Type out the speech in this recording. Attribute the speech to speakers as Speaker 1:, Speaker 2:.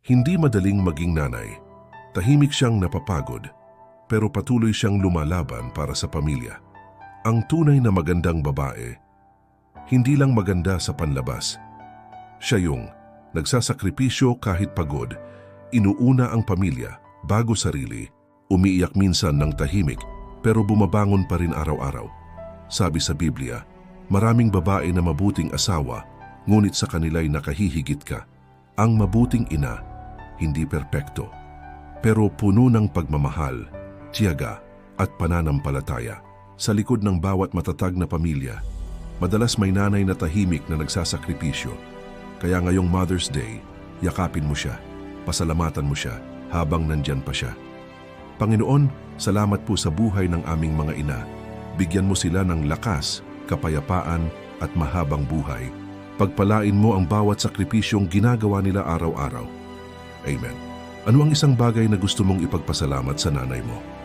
Speaker 1: Hindi madaling maging nanay. Tahimik siyang napapagod, pero patuloy siyang lumalaban para sa pamilya. Ang tunay na magandang babae, hindi lang maganda sa panlabas. Siya yung nagsasakripisyo kahit pagod, inuuna ang pamilya bago sarili, umiiyak minsan ng tahimik pero bumabangon pa rin araw-araw. Sabi sa Biblia, maraming babae na mabuting asawa, ngunit sa kanila'y nakahihigit ka. Ang mabuting ina, hindi perpekto, pero puno ng pagmamahal, tiyaga at pananampalataya. Sa likod ng bawat matatag na pamilya, madalas may nanay na tahimik na nagsasakripisyo. Kaya ngayong Mother's Day, yakapin mo siya, pasalamatan mo siya habang nandyan pa siya. Panginoon, salamat po sa buhay ng aming mga ina. Bigyan mo sila ng lakas, kapayapaan at mahabang buhay. Pagpalain mo ang bawat sakripisyong ginagawa nila araw-araw. Amen. Ano ang isang bagay na gusto mong ipagpasalamat sa nanay mo?